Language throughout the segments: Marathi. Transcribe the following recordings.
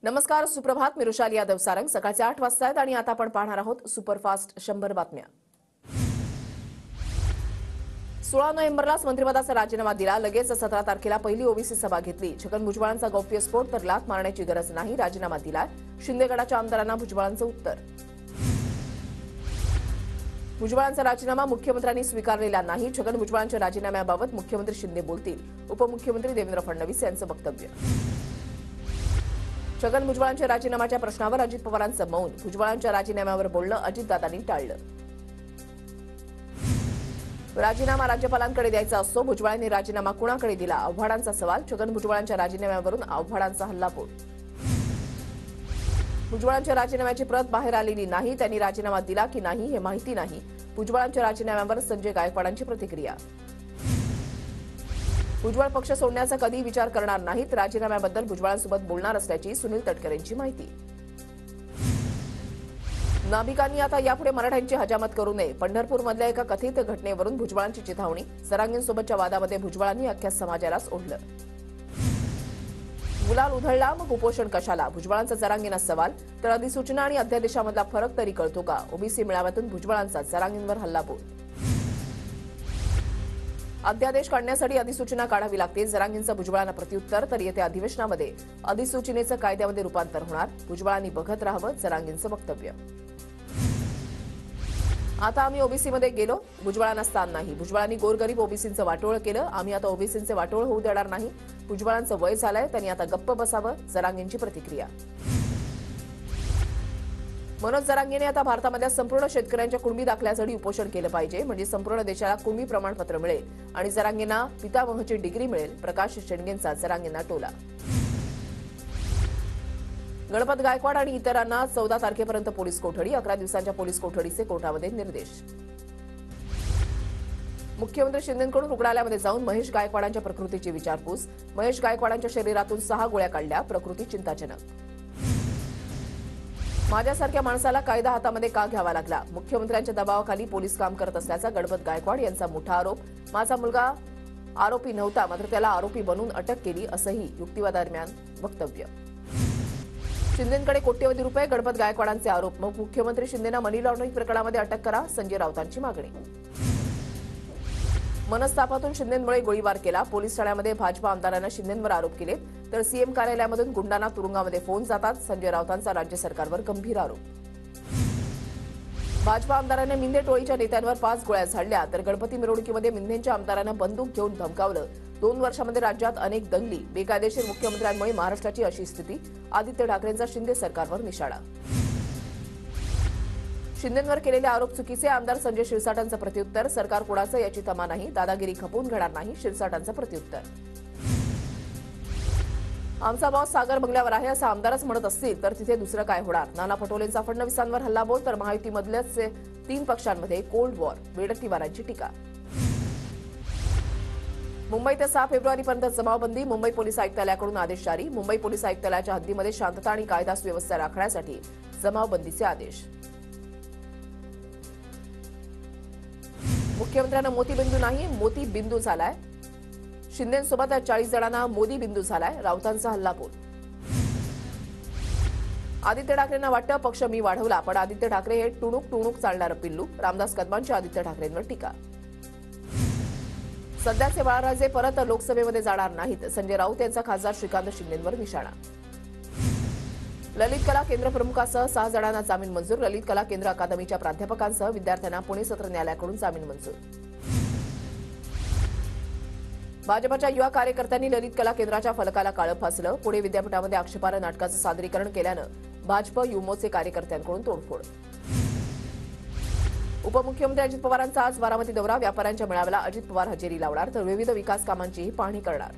नमस्कार, सुप्रभात. मी रुशाली यादव सारंग. सकाळचे 8 वाजता आहेत आणि आता आपण पाहणार आहोत सुपरफास्ट 100 बातम्या. 16 नोव्हेंबरलाच मंत्रिपदाचा राजीनामा दिला. लगेच 17 तारखेला पहिली ओबीसी सभा घेतली. छगन भुजबळांचा गौप्यस्फोट तर लाथ मारण्याची गरज नाही, राजीनामा दिलाय. शिंदे गटाच्या आमदारांना भुजबळांचं उत्तर. भुजबळांचा राजीनामा मुख्यमंत्र्यांनी स्वीकारलेला नाही. छगन भुजबळांच्या राजीनाम्याबाबत मुख्यमंत्री शिंदे बोलतील. उपमुख्यमंत्री देवेंद्र फडणवीस यांचं वक्तव्य. छगन भुजबळांच्या राजीनाम्याच्या प्रश्नावर अजित पवारांचं मौन. भुजबळांच्या राजीनाम्यावर बोलणं अजितदादांनी टाळलं. राजीनामा राज्यपालांकडे द्यायचा असतो. भुजबळांनी राजीनामा कुणाकडे दिला? आव्हाडांचा सवाल. छगन भुजबळांच्या राजीनाम्यावरून आव्हाडांचा हल्लाबोल. भुजबळांच्या राजीनाम्याची प्रत बाहेर आलेली नाही. त्यांनी राजीनामा दिला की नाही हे माहिती नाही. भुजबळांच्या राजीनाम्यावर संजय गायकवाडांची प्रतिक्रिया. भुजबळ पक्ष सोडण्याचा कधी विचार करणार नाहीत. राजीनाम्याबद्दल भुजबळांसोबत बोलणार असल्याची सुनील तटकरेंची माहिती. नाभिकांनी आता यापुढे मराठ्यांची हजामत करू नये. पंढरपूरमधल्या एका कथित घटनेवरून भुजबळांची चिथावणी. जरांगेंसोबतच्या वादामध्ये भुजबळांनी अख्ख्या समाजालाच ओढलं. गुलाल उधळला मग उपोषण कशाला? भुजबळांचा जरांगेंना सवाल. तर अधिसूचना आणि अध्यादेशामधला फरक तरी कळतो का? ओबीसी मेळाव्यातून भुजबळांचा जरांगेंवर हल्लाबोल. अध्यादेश काढण्यासाठी अधिसूचना काढावी लागते. जरांगेंचं भुजबळांना प्रत्युत्तर. तर येत्या अधिवेशनामध्ये अधिसूचनेचं कायद्यामध्ये रूपांतर होणार. भुजबळांनी बघत राहावं, जरांगेंचं वक्तव्य. आता आम्ही ओबीसीमध्ये गेलो, भुजबळांना स्थान नाही. भुजबळांनी गोरगरीब ओबीसींचं वाटोळ केलं. आम्ही आता ओबीसींचे वाटोळ होऊ देणार नाही. भुजबळांचं वय झालंय, त्यांनी आता गप्प बसावं, जरांगेंची प्रतिक्रिया. मनोज जरांगेने आता भारतामधल्या संपूर्ण शेतकऱ्यांच्या कुणबी दाखल्यासाठी उपोषण केलं पाहिजे, म्हणजे संपूर्ण देशाला कुणबी प्रमाणपत्र मिळेल आणि जरांगेंना पितामहची डिग्री मिळेल. प्रकाश शेंडगेंचा जरांगेंना टोला. गणपत गायकवाड आणि इतरांना 14 तारखेपर्यंत पोलीस कोठडी. 11 दिवसांच्या पोलीस कोठडीचे कोर्टामध्ये निर्देश. मुख्यमंत्री शिंदेंकडून रुग्णालयामध्ये जाऊन महेश गायकवाडांच्या प्रकृतीची विचारपूस. महेश गायकवाडांच्या शरीरातून 6 गोळ्या काढल्या. प्रकृती चिंताजनक. माझ्यासारख्या माणसाला कायदा हातामध्ये का घ्यावा लागला? मुख्यमंत्र्यांच्या दबावाखाली पोलीस काम करत असल्याचा गणपत गायकवाड यांचा मोठा आरोप. माझा मुलगा आरोपी नव्हता, मात्र त्याला आरोपी बनवून अटक केली, असंही युक्तिवादादरम्यान वक्तव्य. शिंदेंकडे कोट्यवधी रुपये. गणपत गायकवाडांचे आरोप. मग मुख्यमंत्री शिंदेंना मनी लॉन्ड्रिंग प्रकरणामध्ये अटक करा, संजय राऊतांची मागणी. मनस्तापातून शिंदेंमुळे गोळीबार केला. पोलीस ठाण्यामध्ये भाजपा आमदारांना शिंदेंवर आरोप केले. तर सीएम कार्यालयामधून गुंडांना तुरुंगामध्ये फोन जातात. संजय राऊतांचा राज्य सरकारवर गंभीर आरोप. भाजपा आमदारांनी मिंदे टोळीच्या नेत्यांवर 5 गोळ्या झाडल्या. तर गणपती मिरवणुकीमध्ये मिंदेंच्या आमदारांना बंदूक घेऊन धमकावलं. 2 वर्षांमध्ये राज्यात अनेक दंगली. बेकायदेशीर मुख्यमंत्र्यांमुळे महाराष्ट्राची अशी स्थिती. आदित्य ठाकरेंचा शिंदे सरकारवर निशाणा. शिंदेंवर केलेले आरोप चुकीचे. आमदार संजय शिरसाटांचं प्रत्युत्तर. सरकार कोणाचं याची तमा नाही. दादागिरी खपवून घेणार नाही. शिरसाटांचं प्रत्युत्तर. आमचा बॉस सागर बंगल्यावर आहे असं आमदारच म्हणत असतील तर तिथे दुसरं काय होणार? नाना पटोलेंचा फडणवीसांवर हल्लाबोल. तर महायुतीमधल्याच 3 पक्षांमध्ये कोल्ड वॉर. वेडतीवारांची टीका. मुंबई ते 6 फेब्रुवारीपर्यंत जमावबंदी. मुंबई पोलीस आयुक्तालयाकडून आदेश जारी. मुंबई पोलीस आयुक्तालयाच्या हद्दीमध्ये शांतता आणि कायदा सुव्यवस्था राखण्यासाठी जमावबंदीचे आदेश. मुख्यमंत्र्यांना मोतीबिंदू नाही, मोतीबिंदू झालाय. शिंदेसोबत 40 जणांना मोदी बिंदू झालाय. राऊतांचा हल्लाबोल. आदित्य ठाकरेंना वाटतं पक्ष मी वाढवला, पण आदित्य ठाकरे हे टुणूक टुणूक चालणारं पिल्लू. रामदास कदमांची आदित्य ठाकरेंवर टीका. सध्याचे बाळाराजे परत लोकसभेमध्ये जाणार नाहीत. संजय राऊत यांचा खासदार श्रीकांत शिंदेंवर निशाणा. ललित कला केंद्र प्रमुखासह 6 जणांना जामीन मंजूर. ललित कला केंद्र अकादमीच्या प्राध्यापकांसह विद्यार्थ्यांना पुणे सत्र न्यायालयाकडून जामीन मंजूर. भाजपच्या युवा कार्यकर्त्यांनी ललित कला केंद्राच्या फलकाला काळं फासलं. पुणे विद्यापीठामध्ये आक्षेपार्ह नाटकाचं सादरीकरण केल्यानं भाजप युमोचे कार्यकर्त्यांकडून तोडफोड. उपमुख्यमंत्री अजित पवारांचा आज बारामती दौरा. व्यापाऱ्यांच्या मेळाव्याला अजित पवार हजेरी लावणार. तर विविध विकास कामांचीही पाहणी करणार.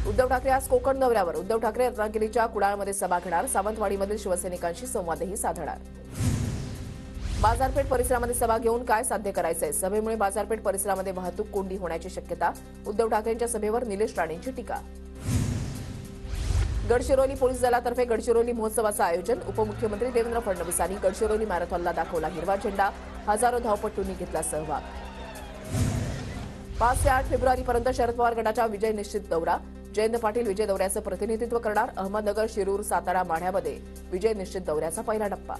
उद्धव ठाकरे आज कोकण दौऱ्यावर. उद्धव ठाकरे रत्नागिरीच्या कुडाळमध्ये सभा घेणार. सावंतवाडीमधील शिवसैनिकांशी संवादही साधणार. बाजारपेठ परिसरामध्ये सभा घेऊन काय साध्य करायचंय? सभेमुळे बाजारपेठ परिसरामध्ये वाहतूक कोंडी होण्याची शक्यता. उद्धव ठाकरेंच्या सभेवर निलेश राणेंची टीका. गडचिरोली पोलीस दलातर्फे गडचिरोली महोत्सवाचं आयोजन. उपमुख्यमंत्री देवेंद्र फडणवीसांनी गडचिरोली मॅरेथॉनला दाखवला हिरवा झेंडा. हजारो धावपटूंनी घेतला सहभाग. 5 ते 8 फेब्रुवारीपर्यंत शरद पवार गटाचा विजय निश्चित दौरा. जयंत पाटील विजय दौऱ्याचं प्रतिनिधित्व करणार. अहमदनगर, शिरूर, सातारा, माढ्यामध्ये विजय निश्चित दौऱ्याचा पहिला टप्पा.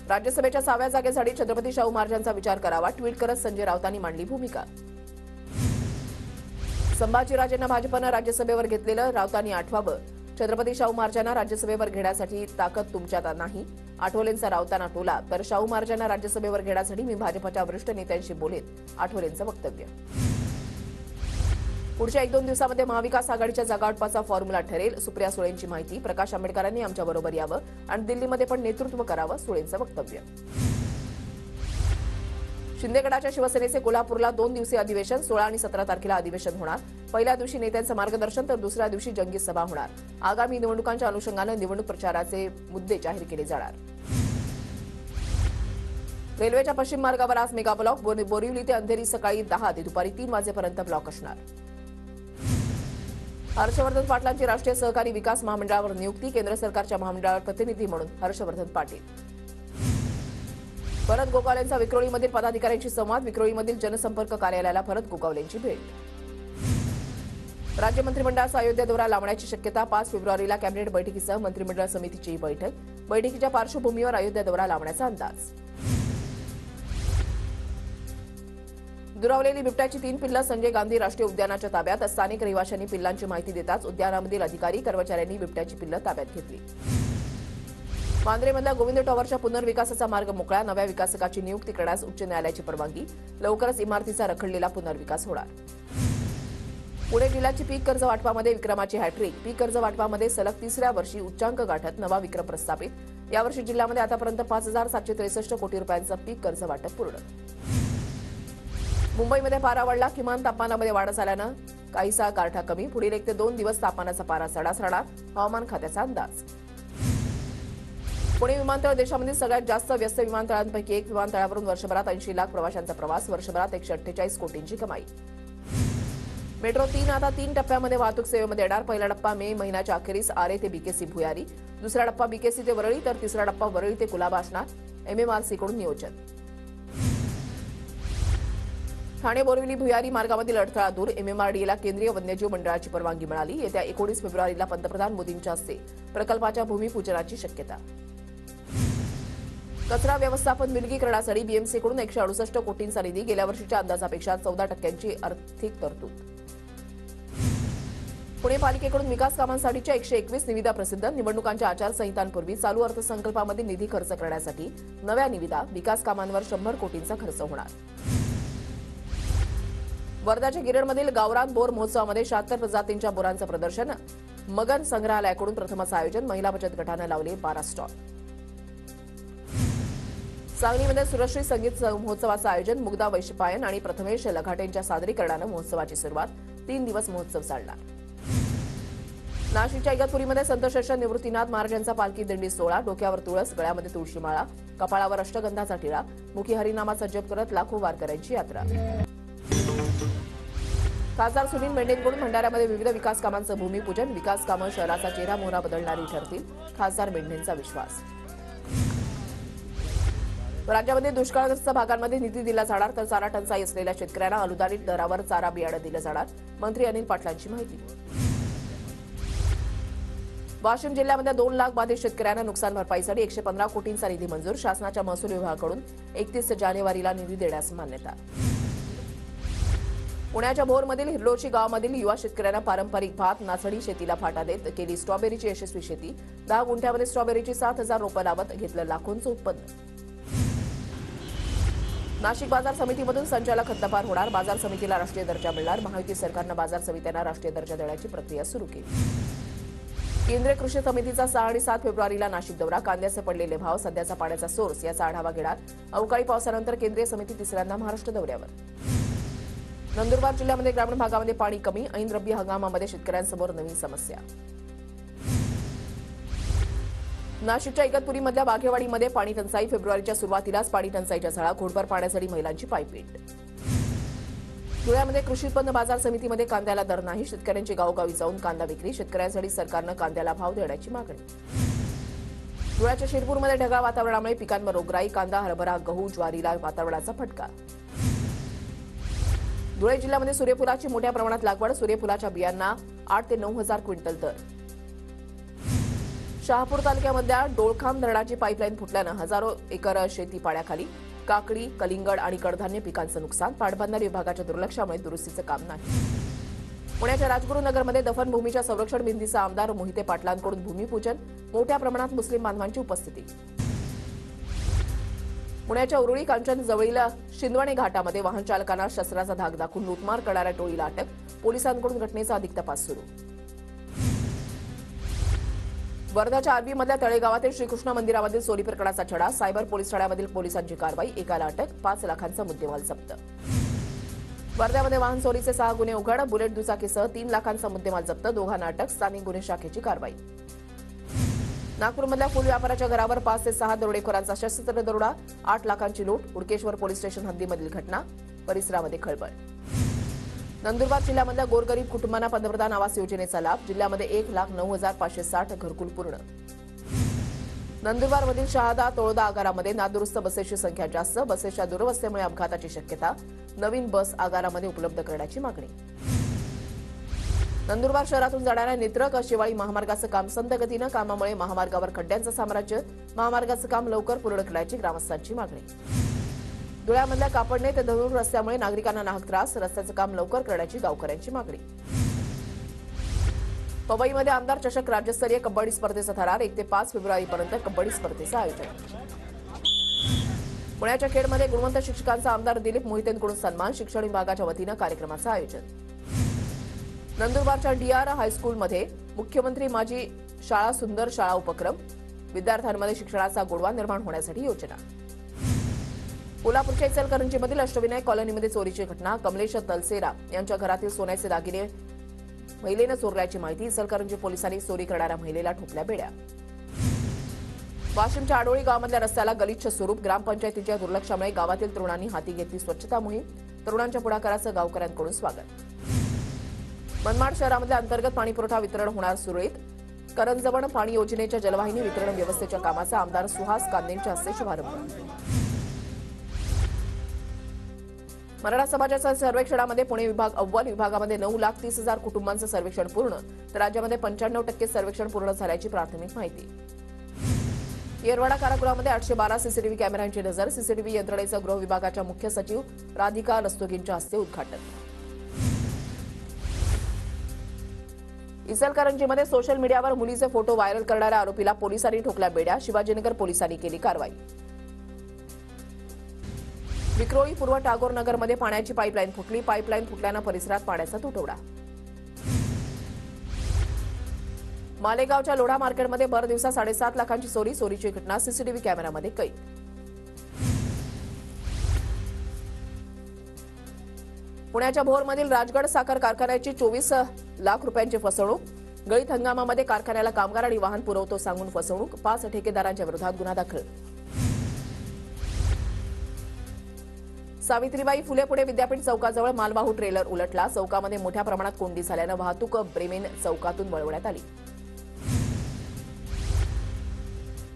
राज्यसभेच्या 6व्या जागेसाठी छत्रपती शाहू महाराजांचा विचार करावा. ट्विट करत संजय राऊतांनी मांडली भूमिका. संभाजीराजेंना भाजपनं राज्यसभेवर घेतलेलं, राऊतांनी आठवावं. छत्रपती शाहू महाराजांना राज्यसभेवर घेण्यासाठी ताकद तुमच्यात नाही. आठवलेंचा राऊतांना टोला. तर शाहू महाराजांना राज्यसभेवर घेण्यासाठी मी भाजपच्या वरिष्ठ नेत्यांशी बोलेन, आठवलेंचं वक्तव्य. पुढच्या 1-2 दिवसांमध्ये महाविकास आघाडीच्या जागावाटपाचा फॉर्म्युला ठरेल. सुप्रिया सुळेंची माहिती. प्रकाश आंबेडकरांनी आमच्याबरोबर यावं आणि दिल्लीमध्ये पण नेतृत्व करावं, सुळेंचं वक्तव्य. शिंदेगडाच्या शिवसेनेचे कोल्हापूरला 2 दिवसीय अधिवेशन. 16 आणि 17 तारखेला अधिवेशन होणार. पहिल्या दिवशी नेत्यांचं मार्गदर्शन तर दुसऱ्या दिवशी जंगी सभा होणार. आगामी निवडणुकांच्या अनुषंगानं निवडणूक प्रचाराचे मुद्दे जाहीर केले जाणार. रेल्वेच्या पश्चिम मार्गावर आज मेगा ब्लॉक. बोरिवली ते अंधेरी सकाळी 10 ते दुपारी 3 वाजेपर्यंत ब्लॉक असणार. हर्षवर्धन पाटलांची राष्ट्रीय सहकारी विकास महामंडळावर नियुक्ती. केंद्र सरकारच्या महामंडळावर प्रतिनिधी म्हणून हर्षवर्धन पाटील. भरत गोगावलेंचा विक्रोळीमधील पदाधिकाऱ्यांशी संवाद. विक्रोळीमधील जनसंपर्क कार्यालयाला भरत गोगावलेंची भेट. राज्य मंत्रिमंडळाचा अयोध्या दौरा लावण्याची शक्यता. 5 फेब्रुवारीला कॅबिनेट बैठकीसह मंत्रिमंडळ समितीची बैठक. बैठकीच्या पार्श्वभूमीवर अयोध्या दौरा लावण्याचा अंदाज. दुरावलेली बिबट्याची 3 पिल्लं संजय गांधी राष्ट्रीय उद्यानाच्या ताब्यात. स्थानिक रहिवाशांनी पिल्लांची माहिती देताच उद्यानामधील अधिकारी कर्मचाऱ्यांनी बिबट्याची पिल्लं ताब्यात घेतली. वांद्रेमधल्या गोविंद टॉवरच्या पुनर्विकासाचा मार्ग मोकळा. नव्या विकासकाची नियुक्ती करण्यास उच्च न्यायालयाची परवानगी. लवकरच इमारतीचा रखडलेला पुनर्विकास होणार. पुणे जिल्ह्याची पीक कर्ज वाटपामध्ये विक्रमाची हॅट्रिक. पीक कर्ज वाटपामध्ये सलग 3ऱ्या वर्षी उच्चांक गाठत नवा विक्रम प्रस्थापित. यावर्षी जिल्ह्यामध्ये आतापर्यंत 5,763 कोटी रुपयांचं पीक कर्ज वाटप पूर्ण. मुंबईमध्ये पारा वाढला. किमान तापमानामध्ये वाढ झाल्यानं काहीसा गारठा कमी. पुढील 1 ते 2 दिवस तापमानाचा पारा चढाच राहणार, हवामान खात्याचा अंदाज. पुणे विमानतळ देशामधील सगळ्यात जास्त व्यस्त विमानतळांपैकी एक. विमानतळावरून वर्षभरात 80 लाख प्रवाशांचा प्रवास. वर्षभरात 148 कोटींची कमाई. मेट्रो 3 आता 3 टप्प्यामध्ये वाहतूक सेवेमध्ये येणार. पहिला टप्पा मे महिन्याच्या अखेरीस आरे ते बीकेसी भुयारी. दुसरा टप्पा बीकेसी ते वरळी तर तिसरा टप्पा वरळी ते कुलाबा असणार. MMRCकडून नियोजन. ठाणे बोरिवली भुयारी मार्गामधील अडथळा दूर. MMRDAला केंद्रीय वन्यजीव मंडळाची परवानगी मिळाली. येत्या 19 फेब्रुवारीला पंतप्रधान मोदींच्या हस्ते प्रकल्पाच्या भूमिपूजनाची शक्यता. कचरा व्यवस्थापन विलगीकरणासाठी BMCकडून 168 कोटींचा निधी. गेल्या वर्षीच्या अंदाजापेक्षा 14% आर्थिक तरतूद. पुणे पालिकेकडून विकास कामांसाठीच्या 121 निविदा प्रसिद्ध. निवडणुकांच्या आचारसंहितांपूर्वी चालू अर्थसंकल्पामध्ये निधी खर्च करण्यासाठी नव्या निविदा. विकास कामांवर 100 कोटींचा खर्च होणार. वर्ध्याच्या गिरणमधील गावरान बोर महोत्सवामध्ये 76 प्रजातींच्या बोरांचं प्रदर्शन. मगन संग्रहालयाकडून प्रथमच आयोजन. महिला बचत गटानं लावले 12 स्टॉल. सांगलीमध्ये सुरश्री संगीत महोत्सवाचं आयोजन. मुग्धा वैशपायन आणि प्रथमेश लघाटेंच्या सादरीकरणानं महोत्सवाची सुरुवात. 3 दिवस महोत्सव चालणार. नाशिकच्या इगतपुरीमध्ये संत श्रेष्ठ निवृत्तीनाथ महाराजांचा पालखी दिंडी सोहळा. डोक्यावर तुळस, गळ्यामध्ये तुळशीमाळा, कपाळावर अष्टगंधाचा टिळा. मुखी हरिनामाचा जप करत लाखो वारकऱ्यांची यात्रा. खासदार सुनील मेंढेंकडून भंडाऱ्यामध्ये विविध विकास कामांचं भूमिपूजन. विकास कामं शहराचा चेहरा मोहरा बदलणारी ठरतील, खासदार मेंढेंचा विश्वास. राज्यामध्ये दुष्काळग्रस्त भागांमध्ये निधी दिला जाणार तर चारा टंचाई असलेल्या शेतकऱ्यांना अनुदानित दरावर चारा बियाणं दिलं जाणार. मंत्री अनिल पाटलांची माहिती. वाशिम जिल्ह्यामध्ये 2 लाख बाधित शेतकऱ्यांना नुकसान भरपाईसाठी 115 कोटींचा निधी मंजूर. शासनाच्या महसूल विभागाकडून 31 जानेवारीला निधी देण्यास मान्यता. पुण्याच्या भोरमधील हिरलोची गावामधील युवा शेतकऱ्यांना पारंपरिक भात नाचणी शेतीला फाटा देत केली स्ट्रॉबेरीची यशस्वी शेती. 10 गुंठ्यामध्ये स्ट्रॉबेरीची 7,000 रोपं लावत घेतलं लाखोंचं उत्पन्न. नाशिक बाजार समितीमधून संचालक हद्दपार होणार. बाजार समितीला राष्ट्रीय दर्जा मिळणार. महायुती सरकारनं बाजार समित्यांना राष्ट्रीय दर्जा देण्याची प्रक्रिया सुरू केली. केंद्रीय कृषी समितीचा 6 आणि 7 फेब्रुवारीला नाशिक दौरा. कांद्याचे पडलेले भाव, सध्याचा पाण्याचा सोर्स याचा आढावा घेणार. अवकाळी पावसानंतर केंद्रीय समिती तिसऱ्यांदा महाराष्ट्र दौऱ्यावर. नंदुरबार जिल्ह्यामध्ये ग्रामीण भागामध्ये पाणी कमी. ऐन रब्बी हंगामामध्ये शेतकऱ्यांसमोर नवीन समस्या. नाशिकच्या इगतपुरीमधल्या बाघेवाडीमध्ये पाणी टंचाई. फेब्रुवारीच्या सुरुवातीलाच पाणी टंचाईच्या झळा. घोटभर पाण्यासाठी महिलांची पायपीट. धुळ्यामध्ये कृषी उत्पन्न बाजार समितीमध्ये कांद्याला दर नाही. शेतकऱ्यांची गावोगावी जाऊन कांदा विक्री. शेतकऱ्यांसाठी सरकारनं कांद्याला भाव देण्याची मागणी. धुळ्याच्या शिरपूरमध्ये ढगाळ वातावरणामुळे पिकांवर रोगराई. कांदा, हरभरा, गहू, ज्वारीला वातावरणाचा फटका. धुळे जिल्ह्यामध्ये सूर्यफुलाची मोठ्या प्रमाणात लागवड, सूर्यफुलाच्या बियांना 8 ते 9 हजार क्विंटल दर. शहापूर तालुक्यामधल्या डोळखाम धरणाची पाईपलाईन फुटल्यानं हजारो एकर शेती पाण्याखाली. काकडी, कलिंगड आणि कडधान्य पिकांचं नुकसान. पाटबंधारे विभागाच्या दुर्लक्षामुळे दुरुस्तीचं काम नाही. पुण्याच्या राजगुरुनगरमध्ये दफनभूमीच्या संरक्षण भिंतीचं आमदार मोहिते पाटलांकडून भूमिपूजन. मोठ्या प्रमाणात मुस्लिम बांधवांची उपस्थिती. पुण्याच्या उरुळी कांचन जवळील शिंदवणे घाटामध्ये वाहन चालकांना शस्त्राचा धाक दाखवून लूटमार करणाऱ्या टोळीला अटक. पोलिसांकडून घटनेचा अधिक तपास सुरू. वर्ध्याच्या आर्वीमधल्या तळेगावातील श्रीकृष्ण मंदिरामधील चोरी प्रकरणाचा छडा. सायबर पोलीस ठाण्यामधील पोलिसांची कारवाई. एकाला अटक. 5 लाखांचा मुद्देमाल जप्त. वर्ध्यामध्ये वाहन चोरीचे 6 गुन्हे उघड. बुलेट दुचाकीसह 3 लाखांचा मुद्देमाल जप्त. दोघांना अटक. स्थानिक गुन्हे शाखेची कारवाई. नागपूरमधल्या फुल व्यापाराच्या घरावर 5 ते 6 दरोडेखोरांचा सशस्त्र दरोडा. 8 लाखांची लूट. उडकेश्वर पोलीस स्टेशन हद्दीमधील घटना. परिसरामध्ये खळबळ. नंदुरबार जिल्ह्यामधल्या गोरगरीब कुटुंबांना पंतप्रधान आवास योजनेचा लाभ. जिल्ह्यामध्ये 1,09,560 घरकुल पूर्ण. नंदुरबारमधील शहादा तोळदा आगारामध्ये नादुरुस्त बसेसची संख्या जास्त. बसेसच्या दुरवस्थेमुळे अपघाताची शक्यता. नवीन बस आगारामध्ये उपलब्ध करण्याची मागणी. नंदुरबार शहरातून जाणाऱ्या नेत्रक शिवाळी महामार्गाचं काम संथ गतीनं. कामामुळे महामार्गावर खड्ड्यांचं साम्राज्य. महामार्गाचं काम लवकर पूर्ण करण्याची ग्रामस्थांची मागणी. धुळ्यामधल्या कापडणे ते धनुर रस्त्यामुळे नागरिकांना नाहक त्रास. रस्त्याचं काम लवकर करण्याची गावकऱ्यांची मागणी. पवईमध्ये आमदार चषक राज्यस्तरीय कबड्डी स्पर्धेचा थरार. 1 ते 5 फेब्रुवारीपर्यंत कबड्डी स्पर्धेचं आयोजन. पुण्याच्या खेडमध्ये गुणवंत शिक्षकांचा आमदार दिलीप मोहितेंकडून सन्मान. शिक्षण विभागाच्या वतीनं कार्यक्रमाचं आयोजन. नंदुरबारच्या डीआर हायस्कूलमध्ये मुख्यमंत्री माझी शाळा सुंदर शाळा उपक्रम. विद्यार्थ्यांमध्ये शिक्षणाचा गोडवा निर्माण होण्यासाठी योजना. कोल्हापूरच्या इचलकरंजीमधील अष्टविनायक कॉलनीमध्ये चोरीची घटना. कमलेश तलसेरा यांच्या घरातील सोन्याचे दागिने महिलेनं चोरल्याची माहिती. इचलकरंजी पोलिसांनी चोरी करणाऱ्या महिलेला ठोकल्या बेड्या. वाशिमच्या आडोळी गावामधल्या रस्त्याला गलिच्छ स्वरूप. ग्रामपंचायतीच्या दुर्लक्षामुळे गावातील तरुणांनी हाती घेतली स्वच्छता मोहीम. तरुणांच्या पुढाकाराचं गावकऱ्यांकडून स्वागत. मनमाड शहरामधल्या अंतर्गत पाणीपुरवठा वितरण होणार सुरळीत. करंजवण पाणी योजनेच्या जलवाहिनी वितरण व्यवस्थेच्या कामाचा आमदार सुहास कांदेंच्या हस्ते शुभारंभ. मराठा समाजाच्या सर्वेक्षणामध्ये पुणे विभाग अव्वल. विभागामध्ये 9,30,000 कुटुंबांचं सर्वेक्षण पूर्ण. तर राज्यामध्ये 95% सर्वेक्षण पूर्ण झाल्याची प्राथमिक माहिती. येरवाडा कारागृहामध्ये 812 सीसीटीव्ही कॅमेऱ्यांची नजर. सीसीटीव्ही यंत्रणेचं गृह विभागाच्या मुख्य सचिव राधिका रस्तोगींच्या हस्ते उद्घाटन. इचलकरंजीमध्ये सोशल मीडियावर मुलीचे फोटो व्हायरल करणाऱ्या आरोपीला पोलिसांनी ठोकल्या बेड्या. शिवाजीनगर पोलिसांनी केली कारवाई. विक्रोळी पूर्व टागोर नगरमध्ये पाण्याची पाईपलाईन फुटली. पाईपलाईन फुटल्यानं परिसरात पाण्याचा तुटवडा. मालेगावच्या लोढा मार्केटमध्ये भर दिवसा 7.5 लाखांची चोरी. चोरीची घटना सीसीटीव्ही कॅमेऱ्यामध्ये कैद. पुण्याच्या भोरमधील राजगड साखर कारखान्याची 24 लाख रुपयांची फसवणूक. गळीत हंगामामध्ये कारखान्याला कामगार आणि वाहन पुरवतो सांगून फसवणूक. 5 ठेकेदारांच्या विरोधात गुन्हा दाखल. सावित्रीबाई फुले पुणे विद्यापीठ चौकाजवळ मालवाहू ट्रेलर उलटला. चौकामध्ये मोठ्या प्रमाणात कोंडी झाल्यानं वाहतूक ब्रेमेन चौकातून वळवण्यात आली.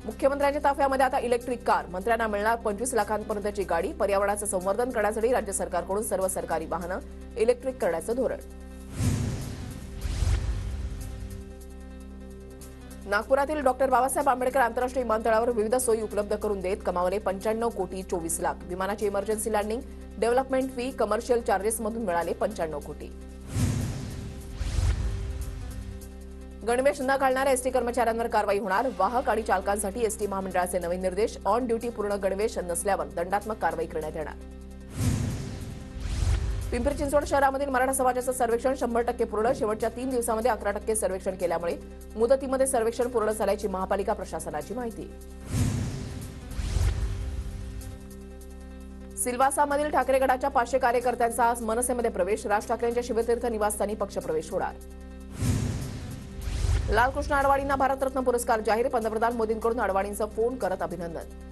मुख्यमंत्र्यांच्या ताफ्यामध्ये आता इलेक्ट्रिक कार. मंत्र्यांना मिळणार 25 लाखांपर्यंतची गाडी. पर्यावरणाचं संवर्धन करण्यासाठी राज्य सरकारकडून सर्व सरकारी वाहनं इलेक्ट्रिक करण्याचं धोरण. नागपुरातील डॉक्टर बाबासाहेब आंबेडकर आंतरराष्ट्रीय विमानतळावर विविध सोयी उपलब्ध करून देत कमावले 95 कोटी 24 लाख. विमानाची emergency landing, development fee, commercial चार्जेसमधून मिळाले 95 कोटी. गणवेश न घालणाऱ्या एसटी कर्मचाऱ्यांवर कारवाई होणार. वाहक आणि चालकांसाठी एसटी महामंडळाचे नवीन निर्देश. ऑन ड्युटी पूर्ण गणवेश नसल्यावर दंडात्मक कारवाई करण्यात येणार. पिंपरी चिंचवड शहरामधील मराठा समाजाचं सर्वेक्षण 100% पूर्ण. शेवटच्या 3 दिवसांमध्ये 11% सर्वेक्षण केल्यामुळे मुदतीमध्ये सर्वेक्षण पूर्ण झाल्याची महापालिका प्रशासनाची माहिती. सिल्वासामधील ठाकरे गटाच्या 500 कार्यकर्त्यांचा आज मनसेमध्ये प्रवेश. राज ठाकरेंच्या शिवतीर्थ निवासस्थानी पक्षप्रवेश होणार. लालकृष्ण अडवाणींना भारतरत्न पुरस्कार जाहीर. पंतप्रधान मोदींकडून अडवाणींचं फोन करत अभिनंदन.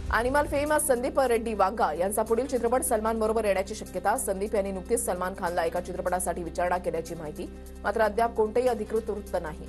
अॅनिमल फेम संदीप रेड्डी वांगा यांचा पुढील चित्रपट सलमान बरोबर येण्याची शक्यता. संदीप यांनी नुकतीच सलमान खानला एका चित्रपटासाठी विचारणा केल्याची माहिती. मात्र अद्याप कोणतेही अधिकृत वृत्त नाही.